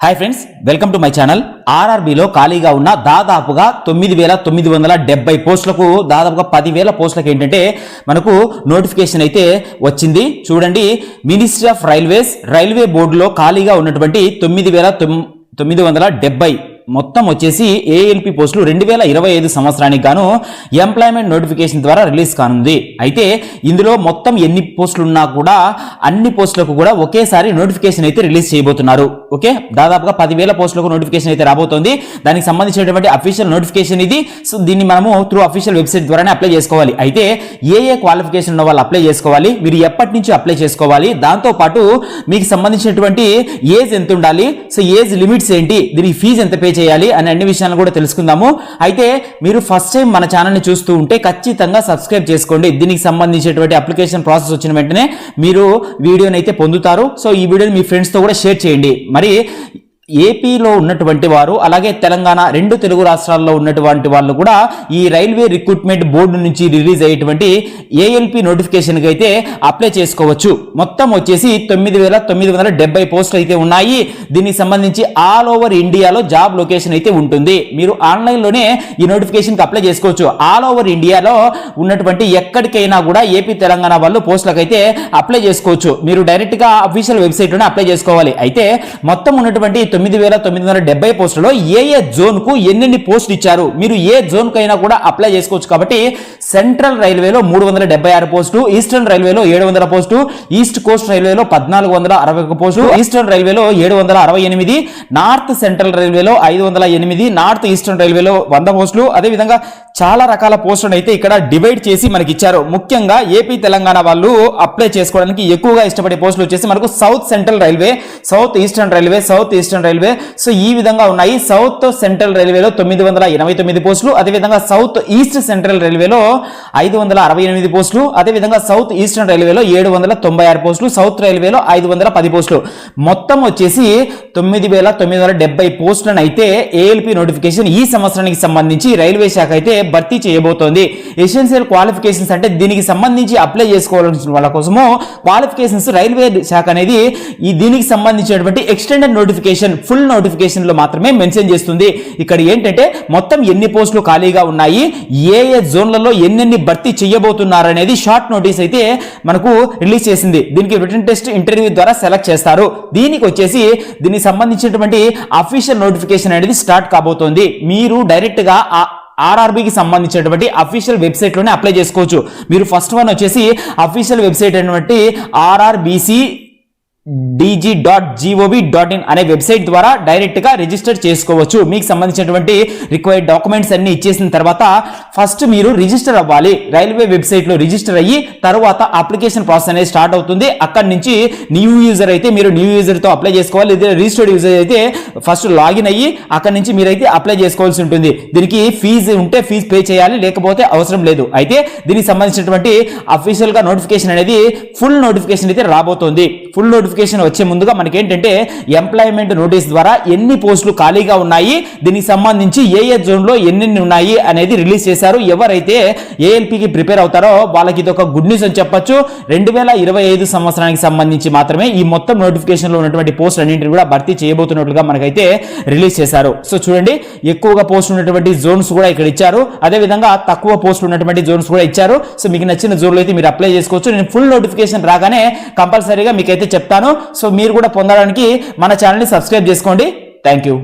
Hi friends, welcome to my channel. ఆర్ఆర్బీలో ఖాళీగా ఉన్న దాదాపుగా 9,970 పోస్టులకు దాదాపుగా 10,000 పోస్టులకు ఏంటంటే మనకు నోటిఫికేషన్ అయితే వచ్చింది. చూడండి, మినిస్ట్రీ ఆఫ్ రైల్వే బోర్డులో ఖాళీగా ఉన్నటువంటి 9,970 మొత్తం వచ్చేసి ఏఎల్పి పోస్టులు 2025 సంవత్సరానికి గాను ఎంప్లాయ్మెంట్ నోటిఫికేషన్ ద్వారా రిలీజ్ కానుంది. అయితే ఇందులో మొత్తం ఎన్ని పోస్టులు ఉన్నా కూడా అన్ని పోస్టులకు కూడా ఒకేసారి నోటిఫికేషన్ అయితే రిలీజ్ చేయబోతున్నారు. ఓకే, దాదాపుగా 10,000 పోస్టులకు నోటిఫికేషన్ అయితే రాబోతోంది. దానికి సంబంధించినటువంటి అఫీషియల్ నోటిఫికేషన్ ఇది. సో దీన్ని మనము త్రూ అఫీషియల్ వెబ్సైట్ ద్వారానే అప్లై చేసుకోవాలి. అయితే ఏ క్వాలిఫికేషన్ ఉన్న వాళ్ళు అప్లై చేసుకోవాలి, మీరు ఎప్పటి నుంచి అప్లై చేసుకోవాలి, దాంతో పాటు మీకు సంబంధించినటువంటి ఏజ్ ఎంత ఉండాలి, సో ఏజ్ లిమిట్స్ ఏంటి, దీనికి ఫీజు ఎంత పే చేయాలి అనే అన్ని విషయాలను కూడా తెలుసుకుందాము. అయితే మీరు ఫస్ట్ టైం మన ఛానల్ ని చూస్తూ ఉంటే ఖచ్చితంగా సబ్స్క్రైబ్ చేసుకోండి. దీనికి సంబంధించినటువంటి అప్లికేషన్ ప్రాసెస్ వచ్చిన వెంటనే మీరు వీడియోని అయితే పొందుతారు. సో ఈ వీడియోని మీ ఫ్రెండ్స్ తో కూడా షేర్ చేయండి. మరి ఏపీలో ఉన్నటువంటి వారు అలాగే తెలంగాణ రెండు తెలుగు రాష్ట్రాల్లో ఉన్నటువంటి వాళ్ళు కూడా ఈ రైల్వే రిక్రూట్మెంట్ బోర్డు నుంచి రిలీజ్ అయ్యేటువంటి ఏఎల్పి నోటిఫికేషన్కి అయితే అప్లై చేసుకోవచ్చు. మొత్తం వచ్చేసి 9,970 పోస్టులు అయితే ఉన్నాయి. దీనికి సంబంధించి ఆల్ ఓవర్ ఇండియాలో జాబ్ లొకేషన్ అయితే ఉంటుంది. మీరు ఆన్లైన్లోనే ఈ నోటిఫికేషన్కి అప్లై చేసుకోవచ్చు. ఆల్ ఓవర్ ఇండియాలో ఉన్నటువంటి ఎక్కడికైనా కూడా ఏపీ తెలంగాణ వాళ్ళు పోస్టులకు అయితే అప్లై చేసుకోవచ్చు. మీరు డైరెక్ట్గా అఫీషియల్ వెబ్సైట్లోనే అప్లై చేసుకోవాలి. అయితే మొత్తం ఉన్నటువంటి 9,970 పోస్టులలో ఏ జోన్ కు ఎన్ని పోస్టులు ఇచ్చారు, మీరు ఏ జోన్ కైనా కూడా అప్లై చేసుకోవచ్చు. కాబట్టి సెంట్రల్ రైల్వేలో 376 పోస్టులు, ఈస్టర్న్ రైల్వేలో 700 పోస్టు, ఈస్ట్ కోస్ట్ రైల్వేలో 1461 పోస్టు, ఈస్టర్న్ రైల్వేలో 768, నార్త్ సెంట్రల్ రైల్వేలో 508, నార్త్ ఈస్టర్న్ రైల్వేలో 100 పోస్టులు. అదేవిధంగా చాలా రకాల పోస్టులను అయితే ఇక్కడ డివైడ్ చేసి మనకి ఇచ్చారు. ముఖ్యంగా ఏపీ తెలంగాణ వాళ్ళు అప్లై చేసుకోవడానికి ఎక్కువగా ఇష్టపడే పోస్టులు వచ్చేసి మనకు south central railway, south eastern railway, south eastern railway. So ఈ విధంగా ఉన్నాయి. సౌత్ సెంట్రల్ రైల్వేలో 989 పోస్టులు, అదేవిధంగా సౌత్ ఈస్ట్ సెంట్రల్ రైల్వేలో 568 పోస్టులు, అదేవిధంగా సౌత్ ఈస్టర్న్ రైల్వేలో 796 పోస్టులు, సౌత్ రైల్వేలో 510 పోస్టులు. మొత్తం వచ్చేసి 9,970 పోస్టులను అయితే ఏఎల్పి నోటిఫికేషన్ ఈ సంవత్సరానికి సంబంధించి రైల్వే శాఖ అయితే భర్తీ చేయబోతోంది. ఎసెన్షియల్ క్వాలిఫికేషన్స్ అంటే దీనికి సంబంధించి అప్లై చేసుకోవాల్సిన వాళ్ళ కోసము క్వాలిఫికేషన్స్ రైల్వే శాఖ అనేది దీనికి సంబంధించినటువంటి ఎక్స్టెండెడ్ నోటిఫికేషన్, ఫుల్ నోటిఫికేషన్ లో మాత్రమే మెన్షన్ చేస్తుంది. ఇక్కడ ఏంటంటే మొత్తం ఎన్ని పోస్టులు ఖాళీగా ఉన్నాయి, ఏ జోన్లలో ఎన్నెన్ని భర్తీ చేయబోతున్నారు అనేది షార్ట్ నోటీస్ అయితే మనకు రిలీజ్ చేసింది. దీనికి రిటన్ టెస్ట్ ఇంటర్వ్యూ ద్వారా సెలెక్ట్ చేస్తారు. దీనికి వచ్చేసి దీనికి సంబంధించినటువంటి అఫీషియల్ నోటిఫికేషన్ అనేది స్టార్ట్ కాబోతోంది. మీరు డైరెక్ట్ గా ఆర్ఆర్బీకి సంబంధించినటువంటి అఫీషియల్ వెబ్సైట్ లోనే అప్లై చేసుకోవచ్చు. మీరు ఫస్ట్ వన్ వచ్చేసి అఫీషియల్ వెబ్సైట్ అయినటువంటి rrbc.dg.gov.in అనే వెబ్సైట్ ద్వారా డైరెక్ట్ గా రిజిస్టర్ చేసుకోవచ్చు. మీకు సంబంధించినటువంటి రిక్వైర్డ్ డాక్యుమెంట్స్ అన్ని ఇచ్చేసిన తర్వాత ఫస్ట్ మీరు రిజిస్టర్ అవ్వాలి. రైల్వే వెబ్సైట్ లో రిజిస్టర్ అయ్యి తర్వాత అప్లికేషన్ ప్రాసెస్ అనేది స్టార్ట్ అవుతుంది. అక్కడి నుంచి న్యూ యూజర్ అయితే మీరు న్యూ యూజర్ తో అప్లై చేసుకోవాలి. రిజిస్టర్డ్ యూజర్ అయితే ఫస్ట్ లాగిన్ అయ్యి అక్కడి నుంచి మీరైతే అప్లై చేసుకోవాల్సి ఉంటుంది. దీనికి ఫీజు ఉంటే ఫీజు పే చేయాలి, లేకపోతే అవసరం లేదు. అయితే దీనికి సంబంధించినటువంటి అఫీషియల్ గా నోటిఫికేషన్ అనేది ఫుల్ నోటిఫికేషన్ అయితే రాబోతోంది. ఫుల్ నోటిఫికేషన్ వచ్చే ముందుగా మనకి ఏంటంటే ఎంప్లాయ్మెంట్ నోటీస్ ద్వారా ఎన్ని పోస్టులు ఖాళీగా ఉన్నాయి, దీనికి సంబంధించి ఏ జోన్ లో ఎన్ని ఉన్నాయి అనేది రిలీజ్ చేశారు. ఎవరైతే ఏఎల్పికి ప్రిపేర్ అవుతారో వాళ్ళకి ఇది ఒక గుడ్ న్యూస్ అని చెప్పొచ్చు. 2025 సంవత్సరానికి సంబంధించి మాత్రమే ఈ మొత్తం నోటిఫికేషన్ లో ఉన్నటువంటి పోస్టులు అన్నింటిని కూడా భర్తీ చేయబోతున్నట్లుగా మనకైతే రిలీజ్ చేశారు. సో చూడండి, ఎక్కువగా పోస్టులు ఉన్నటువంటి జోన్స్ కూడా ఇక్కడ ఇచ్చారు. అదే విధంగా తక్కువ పోస్టులు ఉన్నటువంటి జోన్స్ కూడా ఇచ్చారు. సో మీకు నచ్చిన జోన్లో అయితే మీరు అప్లై చేసుకోవచ్చు. నేను ఫుల్ నోటిఫికేషన్ రాగానే కంపల్సరీగా మీకైతే చెప్తాను. సో మీరు కూడా పొందడానికి మన ఛానల్ని సబ్స్క్రైబ్ చేసుకోండి. Thank you.